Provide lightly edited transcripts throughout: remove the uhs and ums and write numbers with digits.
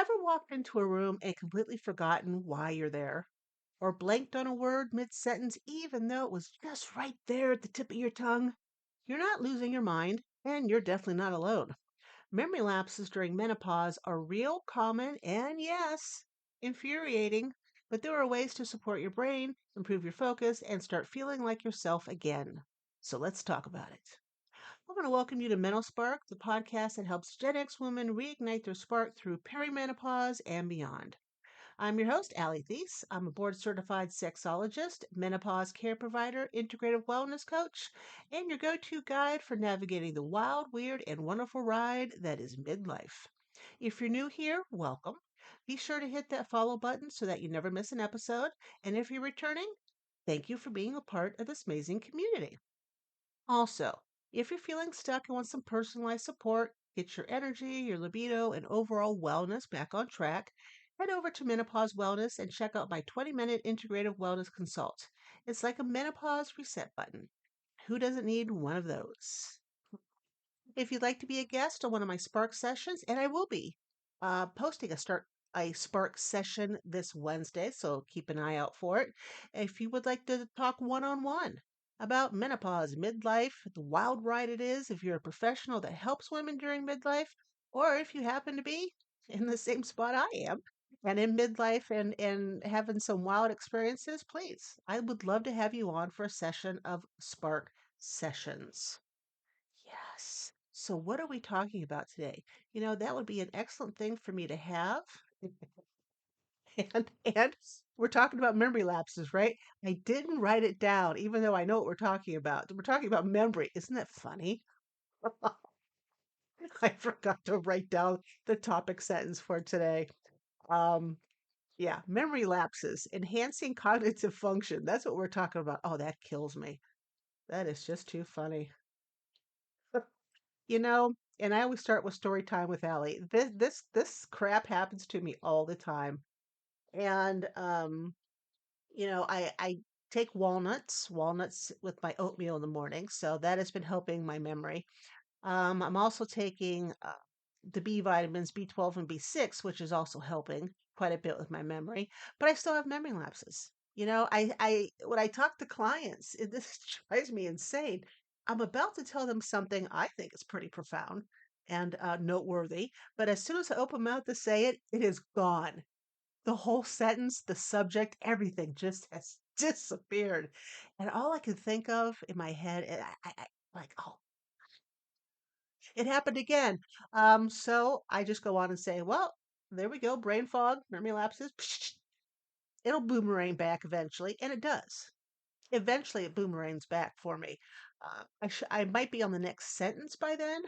Ever walked into a room and completely forgotten why you're there? Or blanked on a word mid sentence even though it was just right there at the tip of your tongue? You're not losing your mind, and you're definitely not alone. Memory lapses during menopause are real, common, and yes, infuriating, but there are ways to support your brain, improve your focus, and start feeling like yourself again. So let's talk about it. I want to welcome you to MenoSpark, the podcast that helps Gen X women reignite their spark through perimenopause and beyond. I'm your host, Allie. I'm a board certified sexologist, menopause care provider, integrative wellness coach, and your go to guide for navigating the wild, weird, and wonderful ride that is midlife. If you're new here, welcome. Be sure to hit that follow button so that you never miss an episode. And if you're returning, thank you for being a part of this amazing community. Also, if you're feeling stuck and want some personalized support, get your energy, your libido, and overall wellness back on track, head over to Menopause Wellness and check out my 20-minute integrative wellness consult. It's like a menopause reset button. Who doesn't need one of those? If you'd like to be a guest on one of my Spark sessions, and I will be posting a Spark session this Wednesday, so keep an eye out for it. If you would like to talk one-on-one about menopause, midlife, the wild ride it is, if you're a professional that helps women during midlife, or if you happen to be in the same spot I am and in midlife and having some wild experiences, please, I would love to have you on for a session of Spark sessions. Yes. So what are we talking about today? That would be an excellent thing for me to have. And we're talking about memory lapses, right? I didn't write it down, even though I know what we're talking about. We're talking about memory. Isn't that funny? I forgot to write down the topic sentence for today. Um, yeah, memory lapses, enhancing cognitive function. That's what we're talking about. Oh, that kills me. That is just too funny. You know, and I always start with story time with Allie. This crap happens to me all the time. And I take walnuts with my oatmeal in the morning, so that has been helping my memory. I'm also taking the B vitamins, B12 and B6, which is also helping quite a bit with my memory, but I still have memory lapses. I when I talk to clients, this drives me insane. I'm about to tell them something I think is pretty profound and noteworthy, but as soon as I open my mouth to say it, it is gone. The whole sentence, the subject, everything just has disappeared. And all I can think of in my head, like, oh, it happened again. So I just go on and say, well, there we go, brain fog, memory lapses. It'll boomerang back eventually, and it does. Eventually, it boomerangs back for me. I might be on the next sentence by then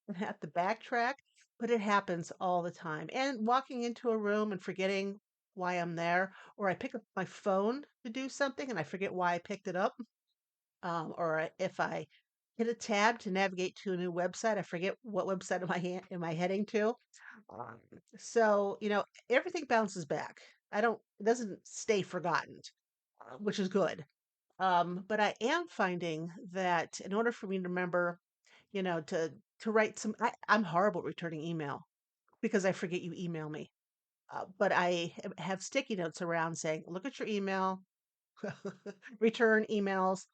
and have to backtrack, but it happens all the time. And walking into a room and forgetting why I'm there, or I pick up my phone to do something and I forget why I picked it up, if I hit a tab to navigate to a new website, I forget what website am I heading to. Um, so everything bounces back. It doesn't stay forgotten, which is good. But I am finding that in order for me to remember, to write I'm horrible at returning email because I forget you email me. But I have sticky notes around saying, look at your email, return emails.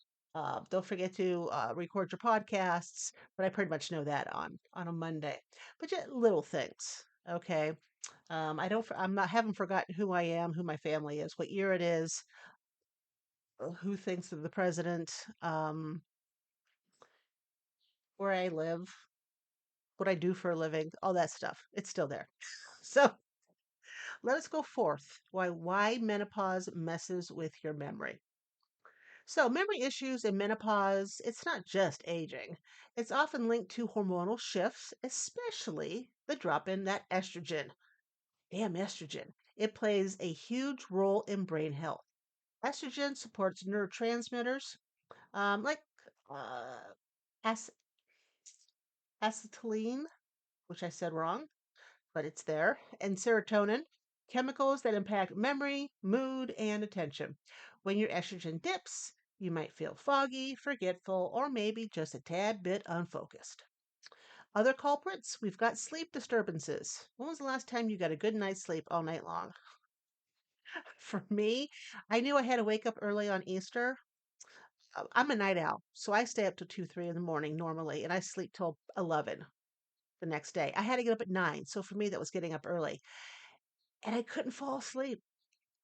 Don't forget to record your podcasts. But I pretty much know that on a Monday. But just little things, okay. I don't. I'm not. Haven't forgotten who I am, who my family is, what year it is, who thinks of the president, where I live, what I do for a living, all that stuff. It's still there. So let us go forth. Why menopause messes with your memory. So, memory issues in menopause, it's not just aging. It's often linked to hormonal shifts, especially the drop in that estrogen. Damn estrogen. It plays a huge role in brain health. Estrogen supports neurotransmitters like uh, ac- acetylene, which I said wrong, but it's there, and serotonin, chemicals that impact memory, mood, and attention. When your estrogen dips, you might feel foggy, forgetful, or maybe just a tad bit unfocused. Other culprits, we've got sleep disturbances. When was the last time you got a good night's sleep all night long? For me, I knew I had to wake up early on Easter. I'm a night owl, so I stay up till 2, 3 in the morning normally, and I sleep till 11 the next day. I had to get up at 9, so for me, that was getting up early, and I couldn't fall asleep.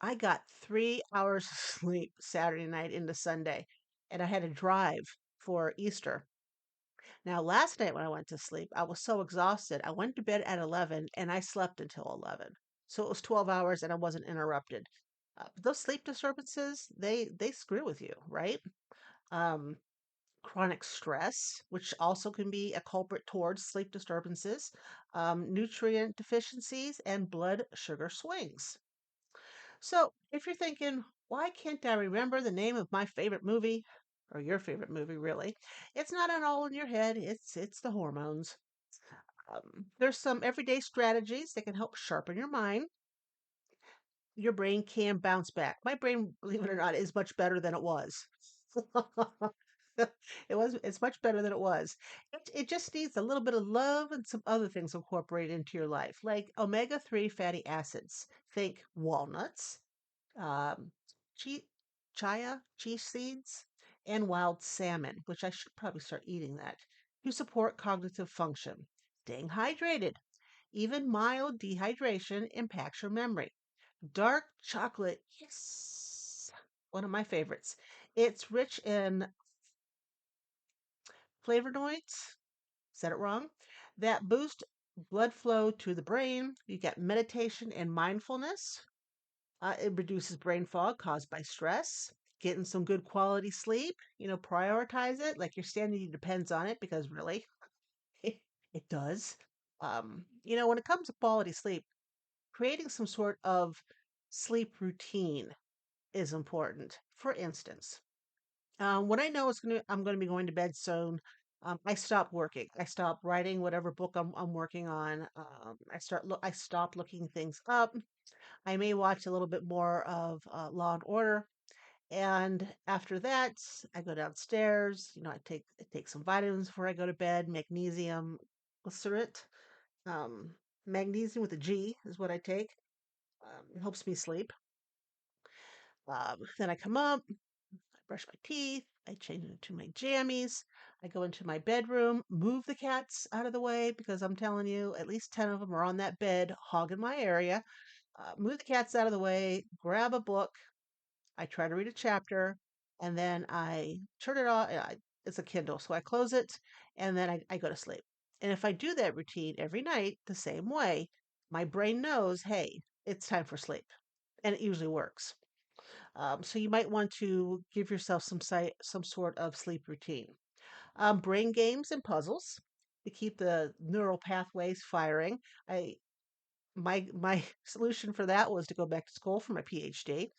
I got 3 hours of sleep Saturday night into Sunday, and I had to drive for Easter. Now, last night when I went to sleep, I was so exhausted. I went to bed at 11 and I slept until 11. So it was 12 hours and I wasn't interrupted. But those sleep disturbances, they screw with you, right? Um, Chronic stress, which also can be a culprit towards sleep disturbances, nutrient deficiencies, and blood sugar swings. So, if you're thinking, why can't I remember the name of my favorite movie or your favorite movie really? It's not at all in your head. It's the hormones. There's some everyday strategies that can help sharpen your mind. Your brain can bounce back. My brain, believe it or not, is much better than it was. It's much better than it was. It just needs a little bit of love and some other things incorporated into your life, like omega-3 fatty acids. Think walnuts, um, chia, chia seeds, and wild salmon, which I should probably start eating that, to support cognitive function. Staying hydrated. Even mild dehydration impacts your memory. Dark chocolate, yes, one of my favorites. It's rich in flavonoids, said it wrong, that boost blood flow to the brain. You get meditation and mindfulness. It reduces brain fog caused by stress. Getting some good quality sleep, prioritize it. Like your sanity depends on it because really, it does. When it comes to quality sleep, creating some sort of sleep routine is important. For instance, when I know I'm going to be going to bed soon, I stop working. I stop writing whatever book I'm working on. I stop looking things up. I may watch a little bit more of Law and Order, and after that, I go downstairs. I take some vitamins before I go to bed. Magnesium glycerate, um, magnesium with a G is what I take. It helps me sleep. Then I come up, I brush my teeth, I change into my jammies, I go into my bedroom, move the cats out of the way because I'm telling you, at least 10 of them are on that bed hogging my area. Move the cats out of the way, grab a book, I try to read a chapter, and then I turn it off. It's a Kindle, so I close it, and then I go to sleep. And if I do that routine every night the same way, my brain knows, hey, it's time for sleep. And it usually works. So you might want to give yourself some sort of sleep routine. Brain games and puzzles to keep the neural pathways firing. I my solution for that was to go back to school for my PhD.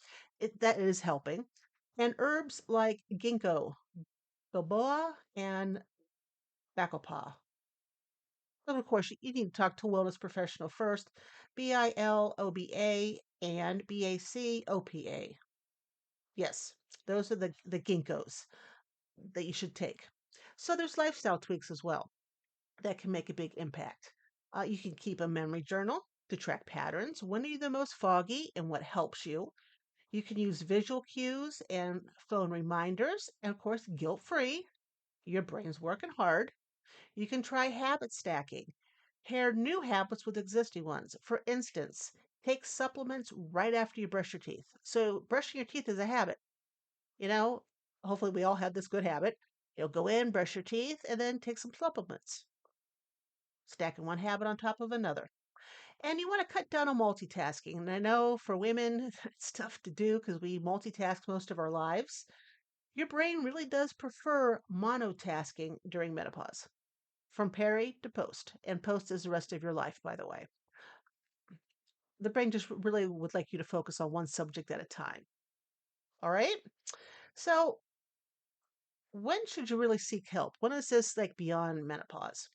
That is helping. And herbs like ginkgo, bilboa, and bacopa. And of course, you need to talk to a wellness professional first. BILOBA and BACOPA. Yes, those are the ginkgos that you should take. So there's lifestyle tweaks as well that can make a big impact. You can keep a memory journal to track patterns. When are you the most foggy and what helps you? You can use visual cues and phone reminders, and of course, guilt free. Your brain's working hard. You can try habit stacking. Pair new habits with existing ones. For instance, take supplements right after you brush your teeth. So, brushing your teeth is a habit. You know, hopefully, we all have this good habit. You'll go in, brush your teeth, and then take some supplements, stacking one habit on top of another. And you want to cut down on multitasking. And I know for women, it's tough to do because we multitask most of our lives. Your brain really does prefer monotasking during menopause, from peri to post. And post is the rest of your life, by the way. The brain just really would like you to focus on one subject at a time. All right. So, when should you really seek help? When is this like beyond menopause?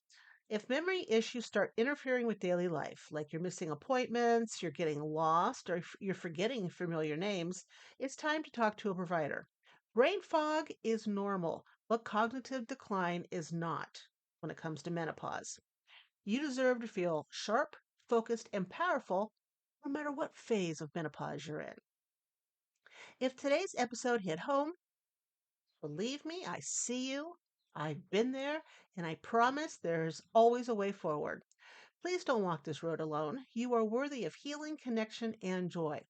If memory issues start interfering with daily life, like you're missing appointments, you're getting lost, or you're forgetting familiar names, it's time to talk to a provider. Brain fog is normal, but cognitive decline is not when it comes to menopause. You deserve to feel sharp, focused, and powerful no matter what phase of menopause you're in. If today's episode hit home, believe me, I see you. I've been there, and I promise there's always a way forward. Please don't walk this road alone. You are worthy of healing, connection, and joy.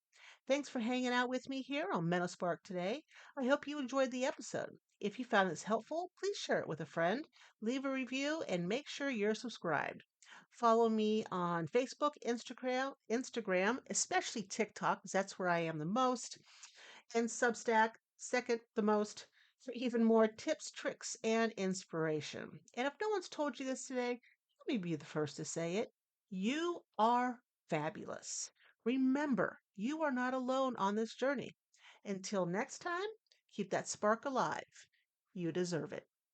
Thanks for hanging out with me here on MenoSpark today. I hope you enjoyed the episode. If you found this helpful, please share it with a friend, leave a review, and make sure you're subscribed. Follow me on Facebook, Instagram, especially TikTok, because that's where I am the most, and Substack, second the most, for even more tips, tricks, and inspiration. And if no one's told you this today, let me be the first to say it. You are fabulous. Remember, you are not alone on this journey. Until next time, keep that spark alive. You deserve it.